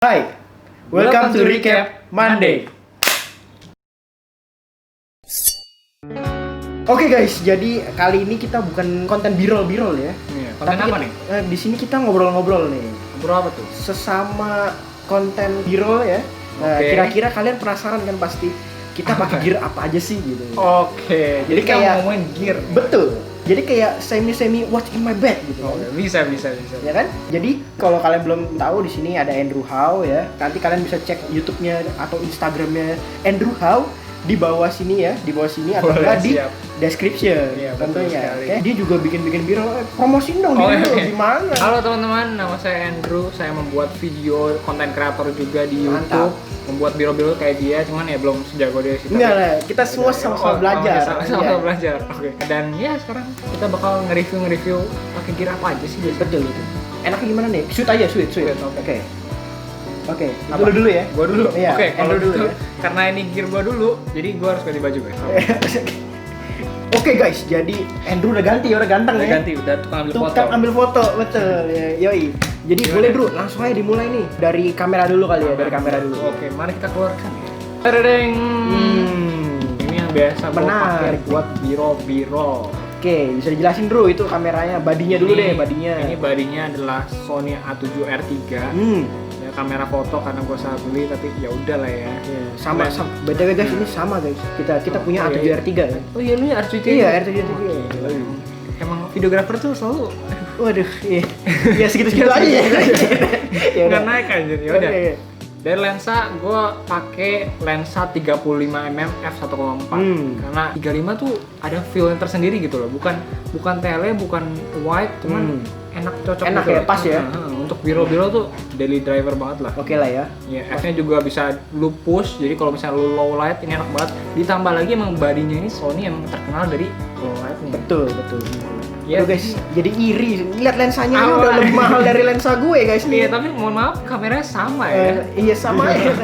Hai, welcome to Recap Monday. Oke guys, jadi kali ini kita bukan konten birol ya. Iya, konten apa nih? Di sini kita ngobrol-ngobrol nih. Ngobrol apa tuh? Sesama konten birol ya. Nah, Oke. kira-kira kalian penasaran kan pasti kita pakai gear apa aja sih gitu. Oke, jadi kayak- kayak ngomongin gear. Betul. Jadi kayak semi what's in my bag gitu. Oh, kan. bisa. Ya kan? Jadi kalau kalian belum tahu di sini ada Andrew Howe ya. Nanti kalian bisa cek YouTube-nya atau Instagram-nya Andrew Howe di bawah sini ya, di bawah sini atau Boleh, enggak di siap. description Iya, betul tentunya. sekali. Oke. Dia juga bikin biro. Promosiin dong Oh, diri lu iya. gimana? Halo teman-teman, nama saya Andrew. Saya membuat video konten kreator juga di Mantap. YouTube. Membuat biro-biro kayak dia, cuman ya belum sejago dia sih. Enggak lah, kita semua sama-sama belajar. Sama-sama Iya. belajar. Oke. Dan ya sekarang kita bakal nge-review pakai gear apa aja sih biasanya. Betul itu. Enaknya gimana nih? Shoot aja, shoot. Shoot, Oke. Oke, Apa? dulu ya. Gua dulu. Iya, Oke, kalau Andrew dulu gitu ya. karena ini gear gua dulu, jadi gua harus ganti baju guys. Oke guys, jadi Andrew udah ganti, udah ganteng Udah ya. ganti, udah tukang ambil foto. Tukang ambil foto, betul. Ya, yoi. Jadi Gimana? boleh bro, langsung aja dimulai nih dari kamera dulu kali ya, dari kamera dulu. Oke, mari kita keluarkan ya. Tadadeng. Ini yang biasa gua Menarik. pakai buat biro-biro. Oke, bisa dijelasin bro itu kameranya, badinya dulu deh, badinya. Ini badinya adalah Sony A7R3. Ya kamera foto karena gua salah beli tapi ya udah lah ya. Ya, sama. BTW guys, ini sama guys. Kita punya Oh, iya. A7R3 ya. Oh iya, ini R7. Iya, R7R3. Emang videografer tuh selalu Waduh, iya. Ya segitu-segitu aja ya. Ya nggak udah. naik aja ya udah. Oke. Dari lensa, gue pakai lensa 35mm f1.4 karena 35 tuh ada feel yang tersendiri gitu loh, bukan tele, bukan wide, cuman enak cocok Enak gitu ya, loh. pas ya. Untuk biro-biro tuh daily driver banget lah. Oke lah ya. Ya, F-nya juga bisa lu push, jadi kalau misalnya lu low light ini enak banget. Ditambah lagi emang badinya ini Sony emang terkenal dari low lightnya. Betul. Ya, Aduh guys, jadi iri. Lihat lensanya ini Awal. udah lebih mahal dari lensa gue guys nih. Iya, tapi mohon maaf kameranya sama ya. Iya sama ya.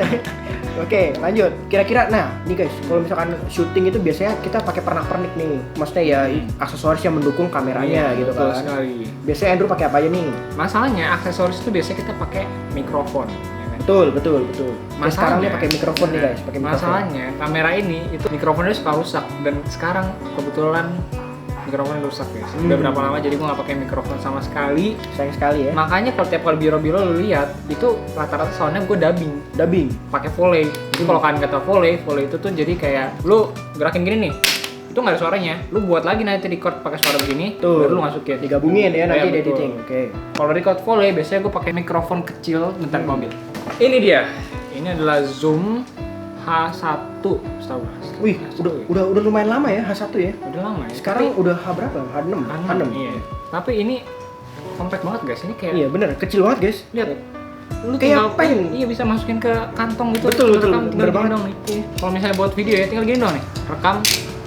Oke, lanjut. Kira-kira, nah, nih guys, kalau misalkan syuting itu biasanya kita pakai pernak-pernik nih. Maksudnya ya aksesoris yang mendukung kameranya Iya, gitu betul kan. sekali. Biasanya Andrew pakai apa aja nih? Masalahnya aksesoris itu biasanya kita pakai mikrofon, ya kan? Betul. Kayak sekarang dia pakai mikrofon nih guys, pakai mikrofon. Masalahnya kamera ini itu mikrofonnya suka rusak dan sekarang kebetulan mikrofonnya rusak guys. Udah berapa lama jadi gua nggak pakai mikrofon sama sekali. Sayang sekali ya. Makanya kalau tiap kali biro-biro lu lihat itu rata-rata soundnya gue Dubbing. pakai volley. Jadi kalau kalian kata volley itu tuh jadi kayak lu gerakin gini nih. Itu nggak ada suaranya. Lu buat lagi nanti record pakai suara begini, Tuh. baru lu masukin. Digabungin ya nanti Iya, di betul. editing. Oke. Kalau record volley biasanya gue pakai mikrofon kecil bentar mobil. Ini dia. Ini adalah Zoom H1, setahu gue. Wih, H1 udah lumayan lama ya H1 ya. udah lama ya. Sekarang udah H berapa? H6. H6. Iya. Tapi ini compact banget guys. Ini kayak Iya bener, kecil banget guys. lihat. Lu Kayak tinggal pen. Iya, bisa masukin ke kantong gitu. Betul, Rekam, tinggal bener gini banget. dong nih. Iya. Kalau misalnya buat video ya tinggal gini dong nih. Rekam,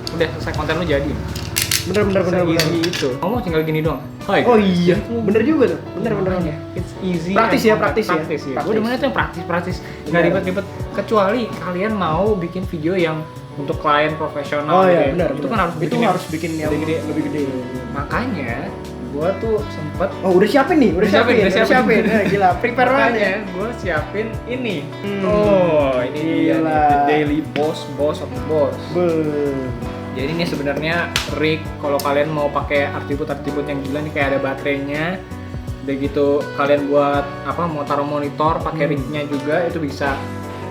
udah selesai konten lu jadi. Bener. Easy itu. Kamu tinggal gini doang. Hai. Oh iya, bener juga tuh. Bener. It's easy. Praktis and ya, compact. praktis ya. Praktis ya. Praktis. Gue demennya tuh yang praktis. Nggak Bener. ribet-ribet. Kecuali kalian mau bikin video yang untuk klien profesional. Oh gitu iya, ya. benar. Itu kan harus bikin yang bikin yang gede-gede. lebih gede. Makanya gua tuh sempet Oh, udah siapin nih, udah siapin. Nah, gila, prepare banget ya. makanya gue siapin ini. Hmm. Oh, ini dia Gila. nih, The Daily Boss of the Boss. Be. Jadi ini sebenarnya rig kalau kalian mau pakai atribut yang gila nih, kayak ada baterainya. Udah gitu kalian buat apa, mau taruh monitor pakai rignya juga itu bisa.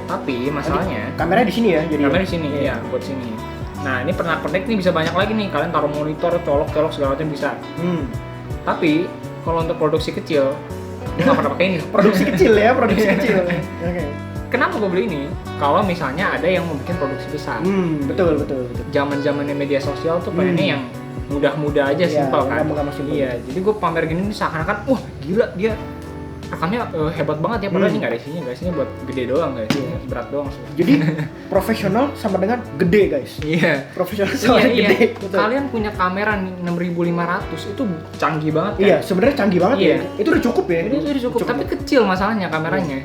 Tapi masalahnya Kameranya di sini ya, jadi. kamera di sini ya, buat sini. Nah, ini pernak-pernik nih bisa banyak lagi nih. Kalian taruh monitor, colok segala macam bisa. Tapi kalau untuk produksi kecil, gue nggak pernah pakai ini. Produksi kecil ya, produksi kecil. Oke. Kenapa gue beli ini? Kalau misalnya ada yang mau bikin produksi besar. Betul. Zaman-zamannya media sosial tuh pengennya yang mudah-mudah aja, Iya, simpel kan. mudah-mudah simpel. Iya, jadi gue pamer gini nih seakan-akan, wah gila dia rekamnya hebat banget ya. Padahal ini nggak ada isinya, guys. Ini buat gede doang guys. Iya. Berat doang. Jadi profesional sama dengan gede guys. Iya. Profesional sama Iya, gede. iya. Betul. Kalian punya kamera nih 6500 itu canggih banget kan? Iya, sebenarnya canggih banget Iya. ya. Itu udah cukup ya. Itu udah cukup, tapi kecil masalahnya kameranya.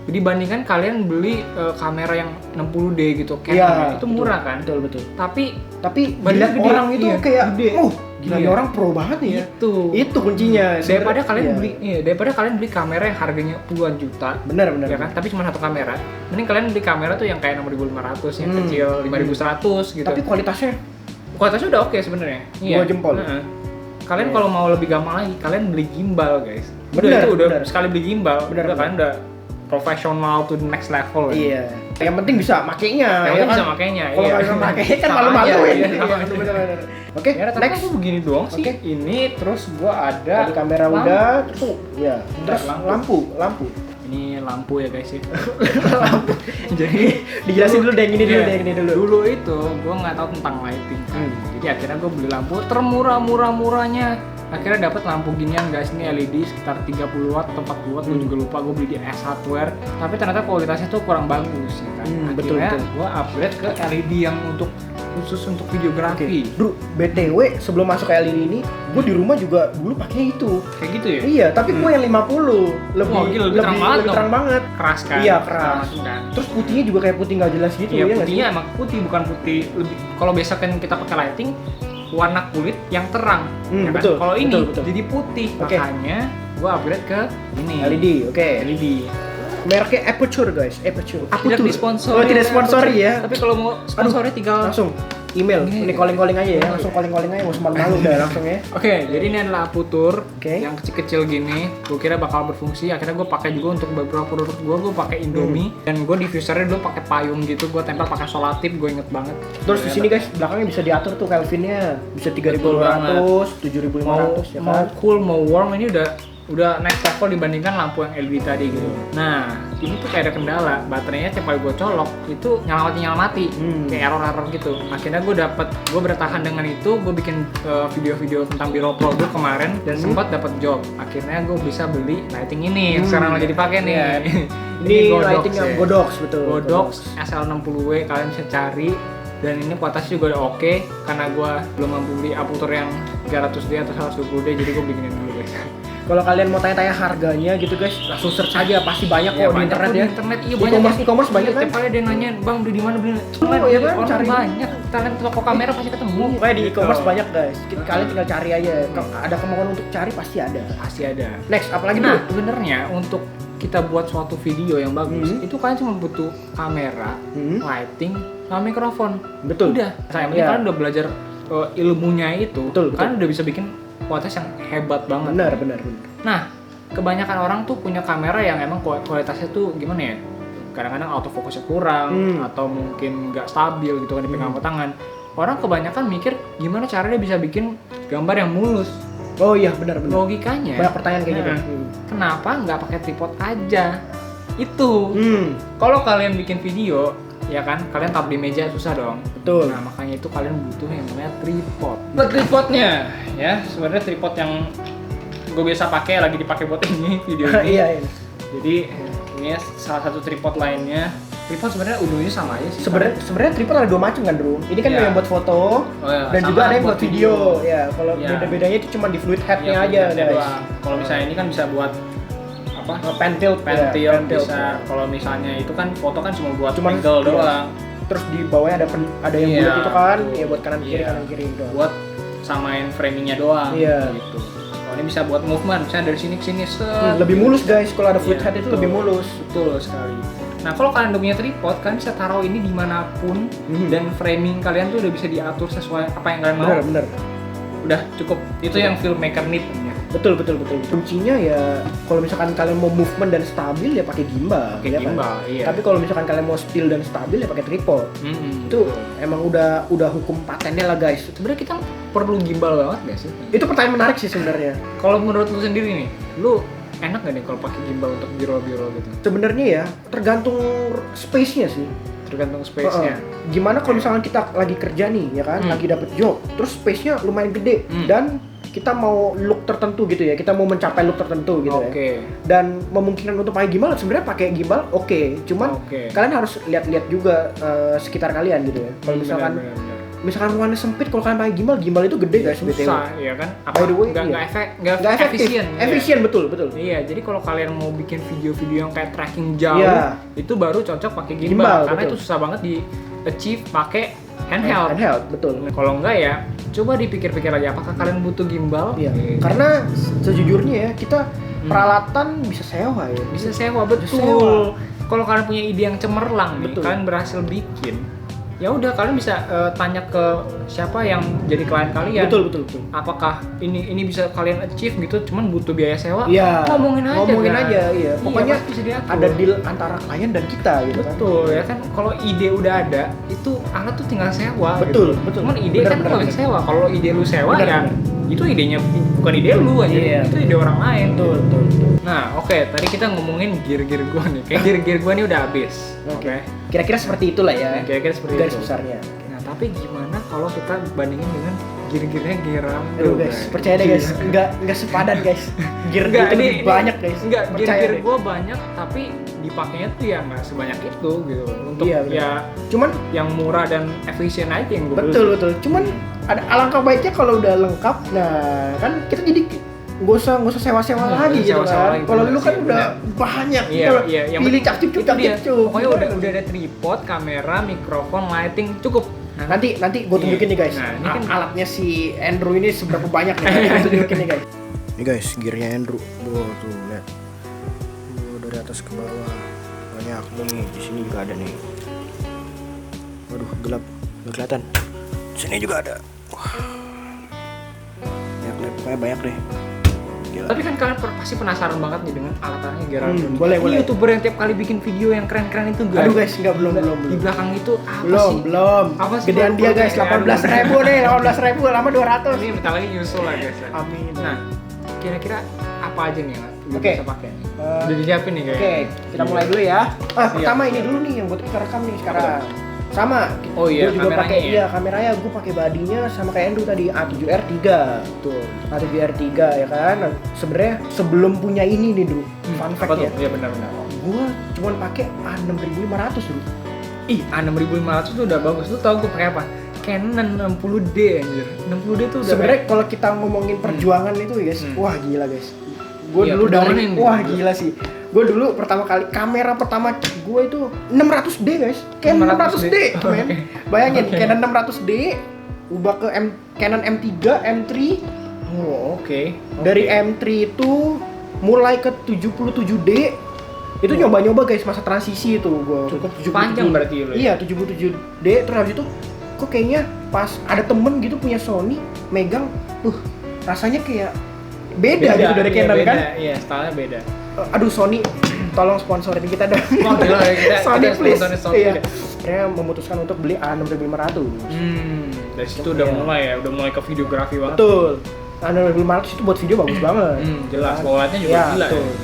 Dibandingkan kalian beli kamera yang 60D gitu, Canon Iya, itu murah kan? Betul. Tapi Tapi badannya dilihat gede, orang itu iya, kayak gede. Gila, ini orang pro banget nih ya. Itu kuncinya. Daripada kalian beli kamera yang harganya puluhan juta. Benar. Ya kan? Tapi cuma satu kamera. Mending kalian beli kamera tuh yang kayak 6.500, yang kecil 5.100 gitu. Tapi kualitasnya udah oke sebenarnya. 2 jempol. Kalian kalau mau lebih gampang lagi, kalian beli gimbal, guys. Benar. Sekali beli gimbal, kalian udah profesional to the next level. Iya. Yang penting bisa makainya. Yang penting bisa makainya. Kalau nggak bisa makainya kan malu-maluin. Benar. Oke, next aku begini doang sih. Ini terus gua ada kamera udah, terus ya. Terus lampu. Ini lampu ya guys ya. Lampu. Jadi dijelasin dulu deh, ini dulu. Dulu itu gua nggak tahu tentang lighting. Jadi akhirnya gua beli lampu termurah-murahnya. Akhirnya dapat lampu ginian guys, ini LED sekitar 30 watt atau 40 watt, gue juga lupa, gue beli di S Hardware. Tapi ternyata kualitasnya tuh kurang bagus ya kan. Akhirnya gue upgrade ke LED yang khusus untuk videografi. Bro, BTW sebelum masuk ke LED ini, gue di rumah juga dulu pakainya itu. Kayak gitu ya? Iya, tapi gue yang 50 lebih terang banget. Keras kan? Iya, keras. Kan? Terus putihnya juga kayak putih nggak jelas gitu. Iya, putihnya emang putih, bukan putih lebih. Kalau biasa kan kita pakai lighting, warna kulit yang terang, ya kan? Kalau ini betul. Jadi putih, makanya gua upgrade ke ini LED, LED. Mereknya Aputure guys, Aputure. Tidak disponsori. Tidak sponsori ya. Tapi kalau mau sponsornya tinggal langsung email, ini calling aja ya, langsung calling aja, mau malu udah langsung ya. Oke, jadi ini adalah Aputure yang kecil-kecil gini. Gue kira bakal berfungsi, akhirnya gue pakai juga untuk beberapa produk gue pakai Indomie dan gue diffusernya dulu pakai payung gitu, gue tempel pakai solatif, gue inget banget. Terus di sini guys, belakangnya bisa diatur tuh Kelvinnya, bisa 3200, 7500 ya kan. Mau cool, mau warm, ini udah next level dibandingkan lampu yang LED tadi gitu. Nah, ini tuh kayak ada kendala, baterainya tiap kali gue colok itu nyala mati, kayak error gitu. Akhirnya gue bertahan dengan itu, gue bikin video-video tentang biro produk kemarin dan sempat dapat job. Akhirnya gue bisa beli lighting ini yang sekarang lagi dipakai nih. Ini lighting yang Godox betul. Godox SL60W, kalian bisa cari. Dan ini kualitasnya juga udah oke, karena gue belum mampu beli Aputure yang 300D atau 120D, jadi gue bikinin dulu guys. Kalau kalian mau tanya-tanya harganya gitu guys, langsung search aja, pasti banyak kok di internet ya. Iya banyak. E-commerce banyak kan. Tiap kali ada yang nanya, "Bang, beli di mana beli?" Iya kan, cari banyak. Kalian toko kamera pasti ketemu. Kayak di e-commerce banyak guys. Kalian tinggal cari aja. Ada kemauan untuk cari pasti ada. Next, apalagi nah, sebenarnya untuk kita buat suatu video yang bagus, itu kalian cuma butuh kamera, lighting, sama mikrofon. Betul. Udah. Saya kalian udah belajar ilmunya itu. Kalian udah bisa bikin kualitas yang hebat banget. Benar. Nah, kebanyakan orang tuh punya kamera yang emang kualitasnya tuh gimana ya? Kadang-kadang autofocusnya kurang atau mungkin nggak stabil gitu kan dipegang pakai tangan. Orang kebanyakan mikir gimana caranya bisa bikin gambar yang mulus. Oh iya, benar. Logikanya. Banyak pertanyaan kayak gitu. Kenapa nggak pakai tripod aja? Itu. Kalau kalian bikin video, ya kan, kalian taruh di meja susah dong. Betul. Nah, makanya itu kalian butuh yang namanya tripod. Buat tripodnya, ya sebenarnya tripod yang gue biasa pakai lagi dipakai buat ini video ini. Iya. Jadi ini salah satu tripod lainnya. Tripod sebenarnya ujungnya sama aja sih. Sebenarnya tripod ada 2 macam kan, Bro. Ini kan yang buat foto dan juga ada yang buat video. Ya, kalau beda-bedanya itu cuma di fluid head-nya aja, guys. Kalau misalnya ini kan bisa buat apa? Pen tilt bisa. Kalau misalnya itu kan foto kan cuma buat angle doang. Terus di bawahnya ada yang bulat itu kan, ya buat kanan kiri doang. Buat samain framingnya doang gitu. Kalau ini bisa buat movement, misalnya dari sini ke sini lebih mulus guys, kalau ada fluid head itu lebih mulus. Betul sekali. Nah, kalau kalian udah punya tripod, kalian bisa taruh ini dimanapun dan framing kalian tuh udah bisa diatur sesuai apa yang kalian mau. Bener. Udah cukup. Itu yang filmmaker need. Betul. Kuncinya ya kalau misalkan kalian mau movement dan stabil ya pakai gimbal. Kan? Iya. Tapi kalau misalkan kalian mau still dan stabil ya pakai tripod. Itu emang udah hukum patennya lah guys. Sebenarnya kita perlu gimbal banget nggak sih? Itu pertanyaan menarik sih sebenarnya. Kalau menurut lu sendiri nih, lu enak nggak nih kalau pakai gimbal untuk biro-biro gitu? Sebenarnya ya tergantung space-nya sih. Gimana kalau misalkan kita lagi kerja nih ya kan, lagi dapet job, terus space-nya lumayan gede dan kita mau look tertentu gitu ya, kita mau mencapai look tertentu gitu ya. Dan memungkinkan untuk pakai gimbal, sebenarnya pakai gimbal cuman kalian harus lihat-lihat juga sekitar kalian gitu ya. Kalau misalkan ruangannya sempit, kalau kalian pakai gimbal itu gede guys, susah ya kan. By the way, nggak efisien betul. Iya, jadi kalau kalian mau bikin video-video yang kayak tracking jauh, itu baru cocok pakai gimbal karena itu susah banget di achieve pakai handheld. Betul. Kalau enggak ya coba dipikir-pikir lagi apakah kalian butuh gimbal? Iya. Karena sejujurnya ya kita peralatan bisa sewa ya. Bisa sewa, betul. Sewa. Kalau kalian punya ide yang cemerlang nih, Betul. kalian berhasil bikin, ya udah kalian bisa tanya ke siapa yang jadi klien kalian. Betul. Apakah ini bisa kalian achieve gitu, cuman butuh biaya sewa? Iya. Ngomongin aja, iya. Pokoknya pasti bisa diatur. ada deal antara klien dan kita gitu kan. Betul ya kan, kalau ide udah ada, itu alat tuh tinggal sewa. Betul. Cuman ide Bener, kan bener, nggak bisa sewa. Kalau ide lu sewa Bener, ya, bener. itu idenya bukan ide lu aja, Iya. itu ide orang lain. Betul. Nah, oke, tadi kita ngomongin gear-gear gua nih. Kayak gear-gear gua nih udah habis. Oke. Kira-kira seperti itulah ya. Kira-kira seperti garis itu. besarnya. Nah, tapi gimana kalau kita bandingin dengan gear-gearnya gear Rambo? Aduh guys, percaya deh guys, enggak sepadan guys. Gear Enggak, itu ini lebih banyak guys. Enggak, Percaya gear-gear deh. gua banyak tapi dipakainya tuh ya nggak sebanyak itu gitu. Untuk Iya, bener. ya Cuman yang murah dan efisien aja yang gua beli. betul. Cuman ada alangkah baiknya kalau udah lengkap. Nah, kan kita jadi nggak usah sewa-sewa lagi gitu sewa-sewa kan. lagi, Kalau bener lu kan sih, udah bener. banyak. Iya, Kalau iya. Yang pilih penting cakcuk itu dia. Pokoknya Gimana? udah ada tripod, kamera, mikrofon, lighting cukup. Nah, Nanti gue tunjukin nih guys. Nah, ini kan- alatnya si Andrew ini seberapa banyak nih. Gue tunjukin nih guys. Nih guys, gearnya Andrew. Tuh lihat. Dari atas ke bawah banyak nih. Di sini juga ada nih. Waduh, gelap, nggak kelihatan. Sini juga ada. Wah. Pokoknya banyak deh. Gila. tapi kan kalian pasti penasaran banget nih dengan alat-alatnya gear Rambo. boleh. Ini YouTuber yang tiap kali bikin video yang keren-keren itu guys. Aduh guys, enggak belum. Di belakang itu apa sih? Belum. Apa sih? Gedean dia guys, 18.000 nih, 18.000 lama 200. Ini bentar lagi nyusul lah guys. Amin. Nah, kira-kira apa aja nih yang lu Oke. bisa pakai nih? Eh, Udah disiapin nih guys. Oke, kita mulai dulu ya. Pertama Siap. ini dulu nih yang buat kita rekam nih sekarang. Sama. Oh iya, Gue juga kameranya pakai ya? kameranya gue pakai badinya sama kayak Andrew tadi A7R3. Tuh. A7R3 ya kan. Nah, sebenarnya sebelum punya ini nih dulu. Fun Apa fact ya. tuh? Iya benar-benar. Gue cuma pakai A6500 dulu. Ih, A6500 tuh udah bagus. Lu tau gue pakai apa? Canon 60D anjir. 60D tuh udah Sebenarnya kalau kita ngomongin perjuangan itu guys, wah gila guys. Gue Iya, dulu dari perjuangan ini. wah gila sih. Gue dulu pertama kali kamera pertama gue itu 600D guys. Canon 600D, men. Bayangin Canon 600D ubah ke Canon M3, M3. Oh, oke. Dari M3 itu mulai ke 77D. Itu nyoba-nyoba guys masa transisi itu gue. Cukup panjang berarti lu ya? Iya, 77D terus habis itu kok kayaknya pas ada temen gitu punya Sony megang, rasanya kayak beda gitu dari iya, Canon beda. kan. Iya, stylenya beda. Aduh Sony, tolong sponsorin kita dong. Oh, gila, Sony kita please. sponsorin Sony Iya. deh. Akhirnya memutuskan untuk beli A6500. Dari situ udah Iya. mulai ya, udah mulai ke videografi banget. Betul. A6500 itu buat video bagus banget. Jelas, Kan? bawaannya juga Iya, gila betul. ya.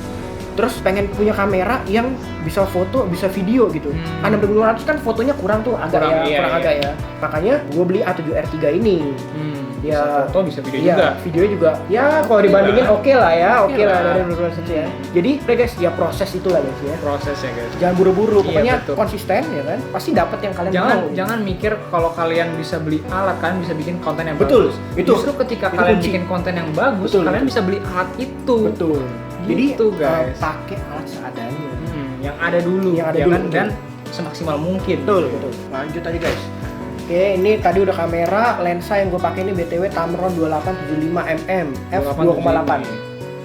Terus pengen punya kamera yang bisa foto, bisa video gitu. A6500 kan fotonya kurang tuh, Kurang, iya, kurang iya. agak ya. Makanya gue beli A7R3 ini. Bisa Ya, foto, bisa video Iya, juga. videonya juga. Ya, kalau Oke dibandingin lah. oke lah ya, Oke oke lah lah. dari A6500 ya. Jadi, udah guys, ya proses itulah guys ya. Prosesnya guys. Jangan buru-buru, Iya, pokoknya betul. konsisten ya kan. Pasti dapat yang kalian mau. Jangan mikir kalau kalian bisa beli alat, kalian bisa bikin konten yang Betul, bagus. itu. Justru ketika Itu kalian kunci. bikin konten yang bagus, Betul, kalian betul. bisa beli alat itu. Betul. Jadi, Gitu, guys. pakai alat seadanya. Yang ada dulu, Yang ada ya dulu, kan? betul. Dan semaksimal mungkin. Betul. Lanjut tadi guys. Oke, ini tadi udah kamera, lensa yang gue pakai ini BTW Tamron 2875 mm f2,8.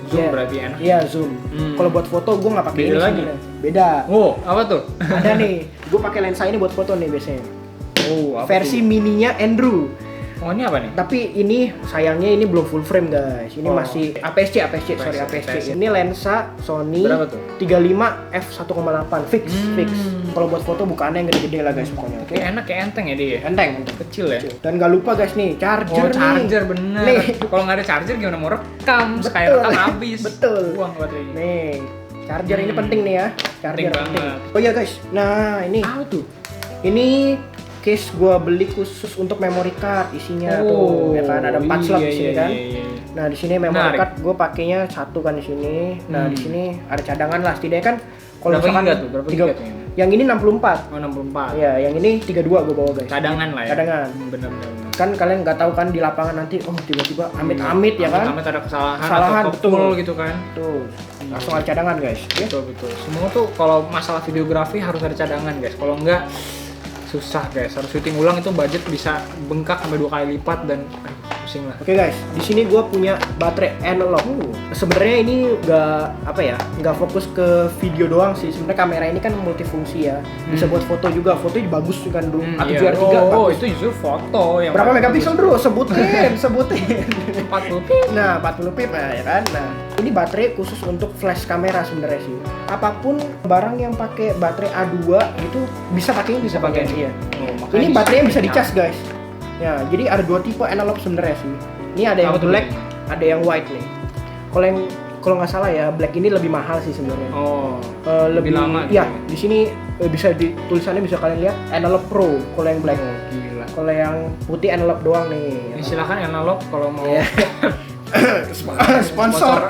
Zoom Iya. berarti enak. Iya, zoom. Kalau buat foto gue nggak pakai Beda ini lagi? sebenarnya. Beda. Oh, apa tuh? Ada nih, gue pakai lensa ini buat foto nih biasanya. Oh, apa Versi tuh? mininya Andrew. Oh, ini apa nih? Tapi ini sayangnya ini belum full frame guys. Ini Oh. masih APS-C, sorry APS-C. Ini lensa Sony Berapa tuh? 35 f1,8 fix. Kalau buat foto bukannya yang gede-gede lah guys pokoknya. Oke. Kayak enak, kayak enteng ya dia ya? Enteng. Kecil ya? Dan gak lupa guys nih, charger Oh, nih. charger bener. Nih. Kalau nggak ada charger gimana mau rekam? Sekali Betul. rekam habis. Betul. Buang baterainya. Nih, charger ini penting nih ya. Charger Penting banget. Oh iya guys. Nah, ini. Apa tuh? Ini case gua beli khusus untuk memory card isinya tuh, ya kan ada 4 slot di sini kan. Iya. Nah, di sini memory Menarik. card gua pakainya satu kan di sini. Nah, di sini ada cadangan lah setidaknya kan kalau Berapa misalkan giga tuh? Berapa giga tuh ini? Yang ini 64. Oh, 64. Ya, yang ini 32 gua bawa guys. Cadangan lah ya. Cadangan. Bener-bener. Kan kalian nggak tahu kan di lapangan nanti tiba-tiba amit-amit ya kan. Amit-amit ada kesalahan Kesalahan, atau betul. full gitu kan. Tuh, langsung ada cadangan guys. Ya. Betul. Semua tuh kalau masalah videografi harus ada cadangan guys. Kalau enggak susah guys, harus syuting ulang itu budget bisa bengkak sampai 2 kali lipat dan pusing lah. Oke guys, di sini gue punya baterai analog. Sebenarnya ini nggak fokus ke video doang sih. Sebenarnya kamera ini kan multifungsi ya, bisa buat foto juga. Fotonya bagus kan dulu. A7R3 Oh, bagus. itu justru foto yang Berapa megapiksel bro? Sebutin. 40 pip. Nah, 40 pip ya kan. Nah, ini baterai khusus untuk flash kamera sebenarnya sih. Apapun barang yang pakai baterai A2 itu bisa pakai ini, Bisa pakai iya. Oh, Ini baterainya bisa dicas. dicas guys. Ya, jadi ada 2 tipe analog sebenarnya sih. Ini ada yang Apa tuh black, bedanya? ada yang white nih. Kalau nggak salah ya, black ini lebih mahal sih sebenarnya. Oh, Lebih lama ya, gitu. di sini bisa tulisannya bisa kalian lihat analog pro kalau yang black. Oh, gila. Kalau yang putih analog doang nih. Ini silakan analog kalau mau Iya. Sponsor.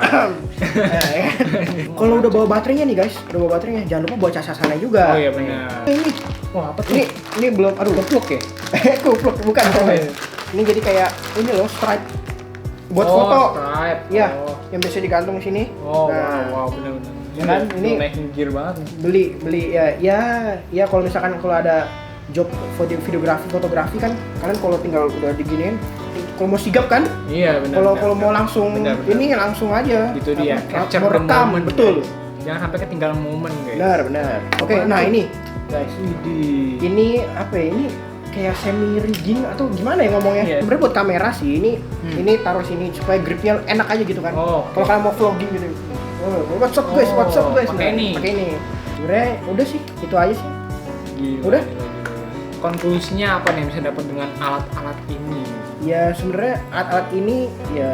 Kalau udah bawa baterainya nih guys, udah bawa baterainya, jangan lupa bawa cas-casannya juga. Oh iya benar. Ini, Wah, apa tuh? ini belum, aduh, Kupluk ya? kupluk bukan. Oh, iya. Ini jadi kayak ini loh stripe buat Oh, foto. stripe. Iya, Oh. yang bisa digantung sini. Oh, Nah, wow, benar-benar. Ya kan, ini- naikin gear banget nih. beli ya kalau misalkan kalau ada job videografi, fotografi kan kalian kalau tinggal udah diginiin, kalau mau sigap kan, Iya, benar. kalau mau langsung Benar. ini langsung aja. Itu dia, capture mau the rekam, moment, betul. guys. Jangan sampai ketinggalan momen, guys. Benar. Oke, Apaan nah tuh? ini guys, ini apa ya? Ini kayak semi rigging atau gimana ya ngomongnya? Iya. Sebenarnya buat kamera sih. Ini taruh sini supaya gripnya enak aja gitu kan. Oh, oke. Kalau kalian mau vlogging gitu. What's up guys? pakai Nah, ini. Pakai ini. Sebenarnya udah sih, itu aja sih. Gila, Udah? gila. Konklusinya apa nih yang bisa dapat dengan alat-alat ini? Ya sebenarnya alat-alat ini ya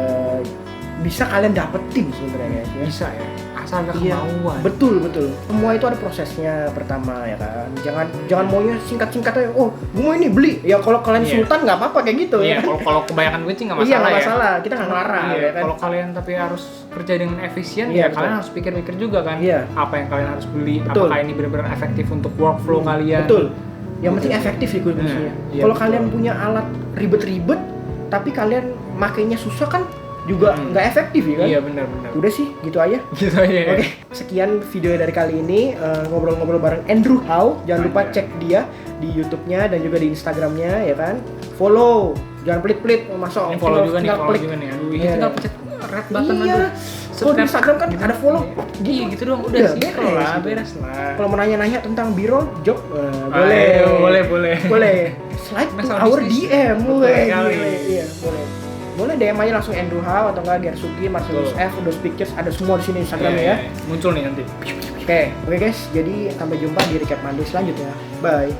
bisa kalian dapetin sebenarnya guys ya. Bisa ya, asal ada Iya, kemauan. betul. Semua itu ada prosesnya pertama ya kan. Jangan maunya singkat-singkat aja. Oh, gue mau ini beli. Ya kalau kalian Iya. sultan nggak apa-apa kayak gitu Iya, ya. kalau kebanyakan duit sih nggak masalah Iya nggak ya. masalah. Kita nggak ngelarang Iya, ya kan. kalau kalian tapi harus kerja dengan efisien, Iya, ya betul. kalian harus pikir-pikir juga kan. Iya. Apa yang kalian harus beli? Betul. Apakah ini benar-benar efektif untuk workflow kalian? Betul. Yang penting efektif sih kuncinya. Iya, Kalau betul. kalian punya alat ribet-ribet, tapi kalian makainya susah kan juga nggak efektif ya kan. Iya, benar-benar. Udah sih, gitu aja. Gitu aja. Ya. Oke, sekian video dari kali ini ngobrol-ngobrol bareng Andrew Howe. Jangan lupa cek dia di YouTube-nya dan juga di Instagram-nya ya kan. Follow, jangan pelit-pelit masuk. Ini follow juga nih, tinggal follow klik. juga nih. Aduh, ini Iya, tinggal iya. pencet red button Iya. aduh. Kalau di Instagram kan ada follow. Iya, gitu doang. Udah Udah, sih, beres lah, gitu. beres lah. Kalau mau nanya-nanya tentang B-roll, job Ayo, boleh. boleh. Slide to Masalah our bisnis. DM, Betul boleh. sekali. Iya, boleh. Boleh DM aja langsung Andrew Howe atau enggak Gersugi, Marcellus Betul. F, Those Pictures, ada semua di sini Instagramnya Iya, ya. iya. Muncul nih nanti. Oke guys, jadi sampai jumpa di recap Monday selanjutnya. Bye.